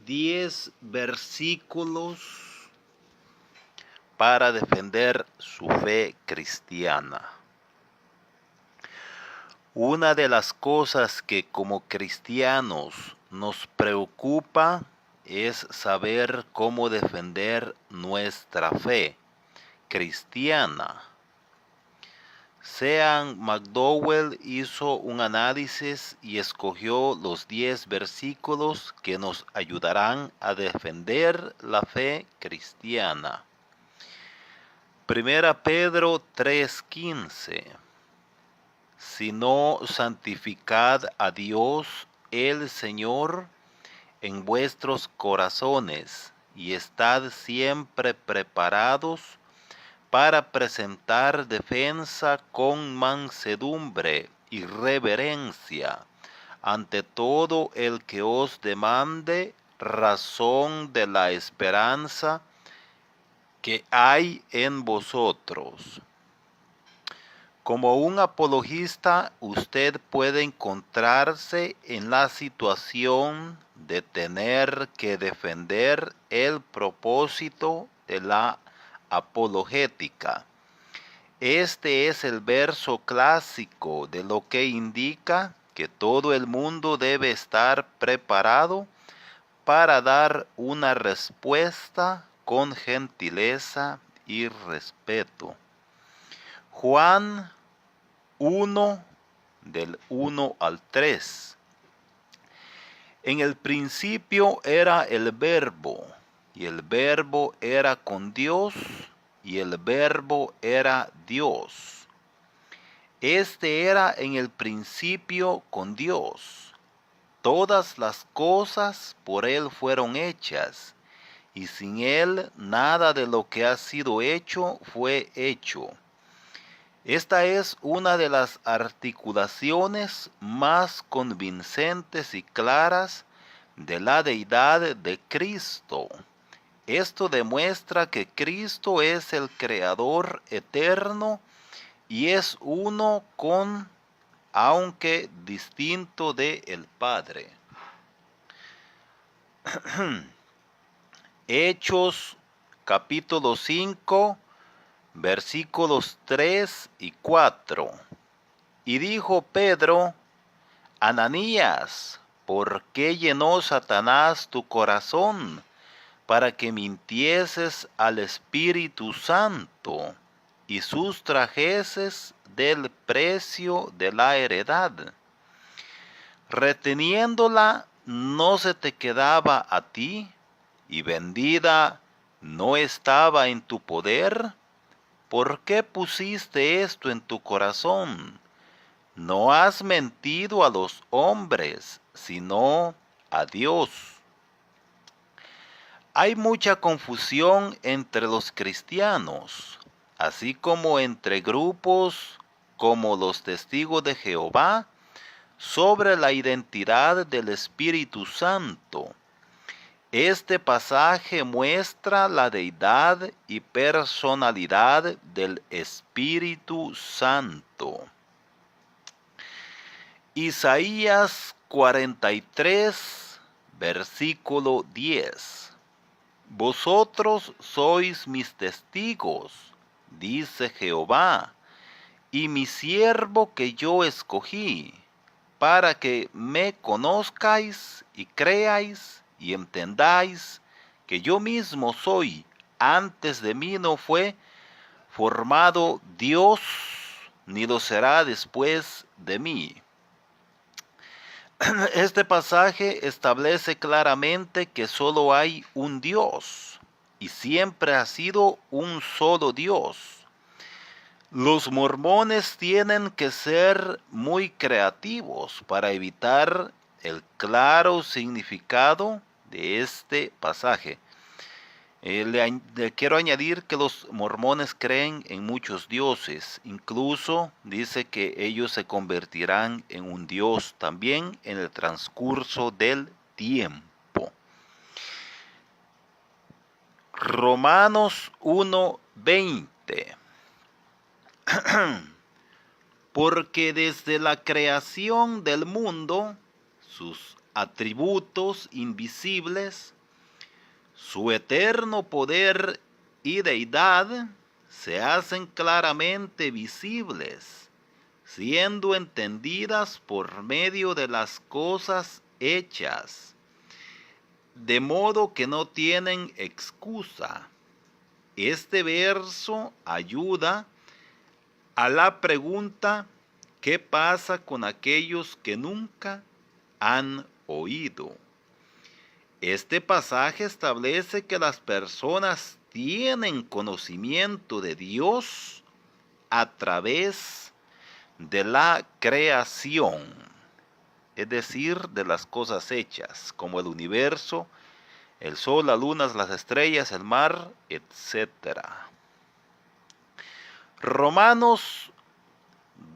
10 versículos para defender su fe cristiana. Una de las cosas que como cristianos nos preocupa es saber cómo defender nuestra fe cristiana. Sean McDowell hizo un análisis y escogió los 10 versículos que nos ayudarán a defender la fe cristiana. 1 Pedro 3:15. Sino santificad a Dios el Señor en vuestros corazones y estad siempre preparados para presentar defensa con mansedumbre y reverencia ante todo el que os demande razón de la esperanza que hay en vosotros. Como un apologista, usted puede encontrarse en la situación de tener que defender el propósito de la apologética. Este es el verso clásico de lo que indica que todo el mundo debe estar preparado para dar una respuesta con gentileza y respeto. Juan 1, del 1 al 3. En el principio era el Verbo, y el Verbo era con Dios, y el Verbo era Dios. Este era en el principio con Dios. Todas las cosas por Él fueron hechas, y sin Él nada de lo que ha sido hecho fue hecho. Esta es una de las articulaciones más convincentes y claras de la deidad de Cristo. Esto demuestra que Cristo es el Creador eterno y es uno con, aunque distinto de el Padre. Hechos capítulo 5. Versículos 3 y 4. Y dijo Pedro: Ananías, ¿por qué llenó Satanás tu corazón para que mintieses al Espíritu Santo y sustrajeses del precio de la heredad? Reteniéndola no se te quedaba a ti, y vendida no estaba en tu poder. ¿Por qué pusiste esto en tu corazón? No has mentido a los hombres, sino a Dios. Hay mucha confusión entre los cristianos, así como entre grupos como los testigos de Jehová, sobre la identidad del Espíritu Santo. Este pasaje muestra la deidad y personalidad del Espíritu Santo. Isaías 43, versículo 10. Vosotros sois mis testigos, dice Jehová, y mi siervo que yo escogí, para que me conozcáis y creáis y entendáis que yo mismo soy. Antes de mí no fue formado Dios, ni lo será después de mí. Este pasaje establece claramente que solo hay un Dios, y siempre ha sido un solo Dios. Los mormones tienen que ser muy creativos para evitar el claro significado de este pasaje. Le quiero añadir que los mormones creen en muchos dioses. Incluso dice que ellos se convertirán en un dios también en el transcurso del tiempo. Romanos 1:20. Porque desde la creación del mundo, sus atributos invisibles, Su eterno poder y deidad se hacen claramente visibles, siendo entendidas por medio de las cosas hechas, de modo que no tienen excusa. Este verso ayuda a la pregunta: ¿qué pasa con aquellos que nunca han oído? Este pasaje establece que las personas tienen conocimiento de Dios a través de la creación, es decir, de las cosas hechas, como el universo, el sol, las lunas, las estrellas, el mar, etc. Romanos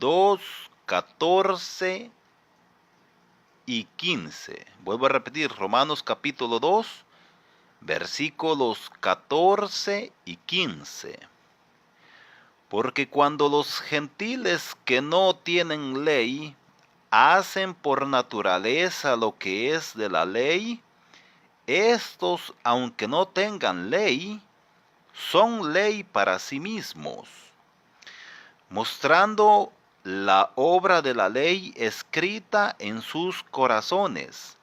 2, 14 y 15. Vuelvo a repetir, Romanos capítulo 2, versículos 14 y 15. Porque cuando los gentiles que no tienen ley hacen por naturaleza lo que es de la ley, estos, aunque no tengan ley, son ley para sí mismos, mostrando la obra de la ley escrita en sus corazones,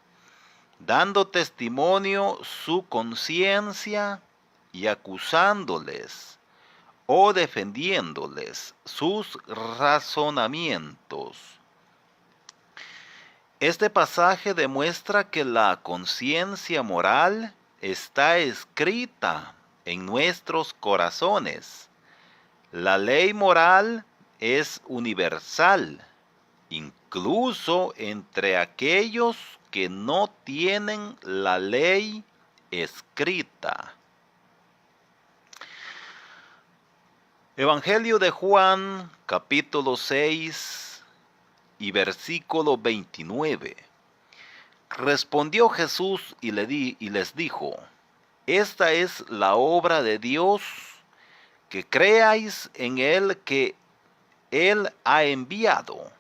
dando testimonio su conciencia y acusándoles o defendiéndoles sus razonamientos. Este pasaje demuestra que la conciencia moral está escrita en nuestros corazones. La ley moral es universal, incluso entre aquellos que no tienen la ley escrita. Evangelio de Juan, capítulo 6 y versículo 29. Respondió Jesús y les dijo: esta es la obra de Dios, que creáis en el que Él ha enviado.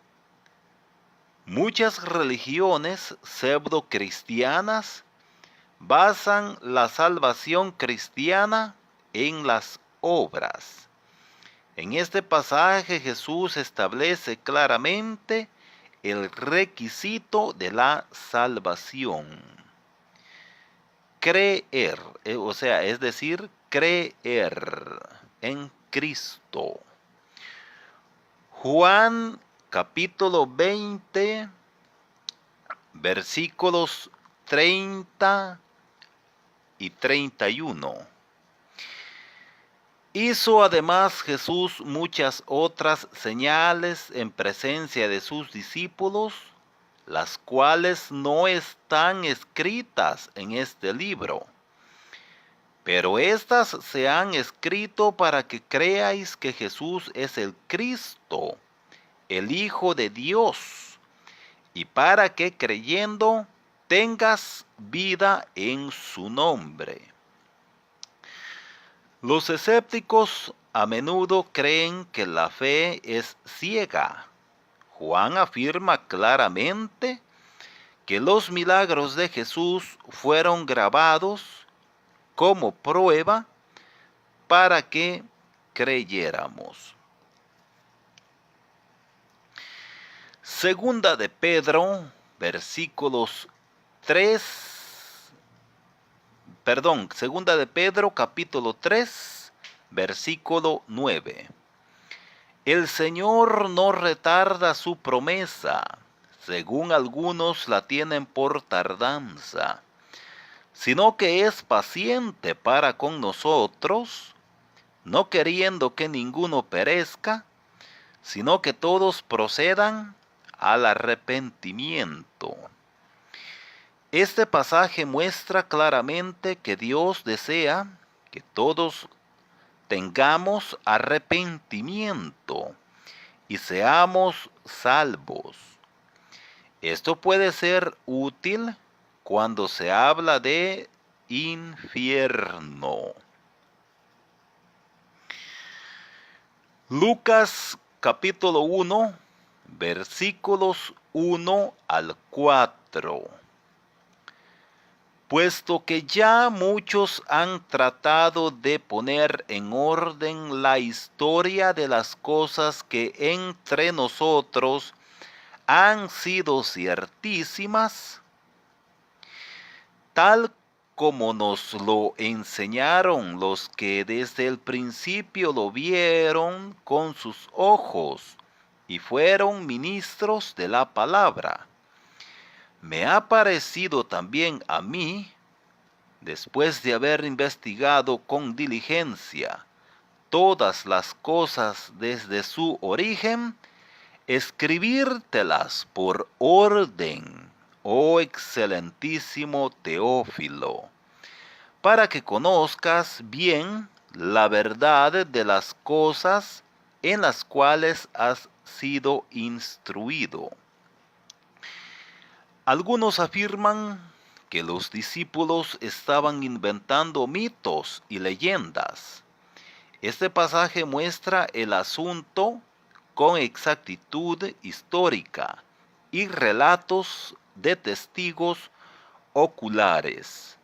Muchas religiones pseudo-cristianas basan la salvación cristiana en las obras. En este pasaje Jesús establece claramente el requisito de la salvación. Creer, es decir, creer en Cristo. Juan capítulo 20, versículos 30 y 31. Hizo además Jesús muchas otras señales en presencia de sus discípulos, las cuales no están escritas en este libro. Pero estas se han escrito para que creáis que Jesús es el Cristo, el Hijo de Dios, y para que creyendo tengas vida en su nombre. Los escépticos a menudo creen que la fe es ciega. Juan afirma claramente que los milagros de Jesús fueron grabados como prueba para que creyéramos. Segunda de Pedro, Segunda de Pedro, capítulo 3, versículo 9. El Señor no retarda su promesa, según algunos la tienen por tardanza, sino que es paciente para con nosotros, no queriendo que ninguno perezca, sino que todos procedan al arrepentimiento. Este pasaje muestra claramente que Dios desea que todos tengamos arrepentimiento y seamos salvos. Esto puede ser útil cuando se habla de infierno. Lucas capítulo 1, versículos 1 al 4. puesto que ya muchos han tratado de poner en orden la historia de las cosas que entre nosotros han sido ciertísimas, tal como nos lo enseñaron los que desde el principio lo vieron con sus ojos y fueron ministros de la palabra. Me ha parecido también a mí, después de haber investigado con diligencia todas las cosas desde su origen, escribírtelas por orden, oh excelentísimo Teófilo, para que conozcas bien la verdad de las cosas en las cuales has sido instruido. Algunos afirman que los discípulos estaban inventando mitos y leyendas. Este pasaje muestra el asunto con exactitud histórica y relatos de testigos oculares.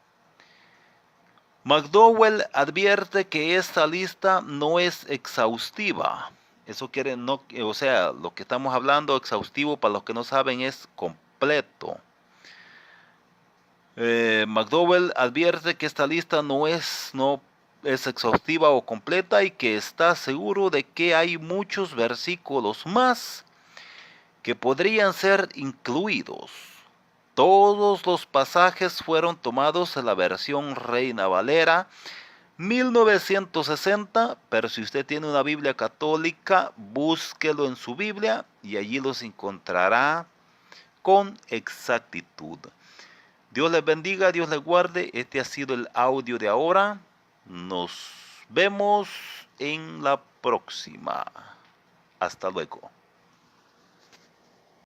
McDowell advierte que esta lista no es exhaustiva. Eso quiere, no, o sea, lo que estamos hablando exhaustivo para los que no saben es completo. McDowell advierte que esta lista no es exhaustiva o completa y que está seguro de que hay muchos versículos más que podrían ser incluidos. Todos los pasajes fueron tomados en la versión Reina Valera 1960, pero si usted tiene una Biblia católica, búsquelo en su Biblia y allí los encontrará con exactitud. Dios les bendiga, Dios les guarde. Este ha sido el audio de ahora. Nos vemos en la próxima. Hasta luego.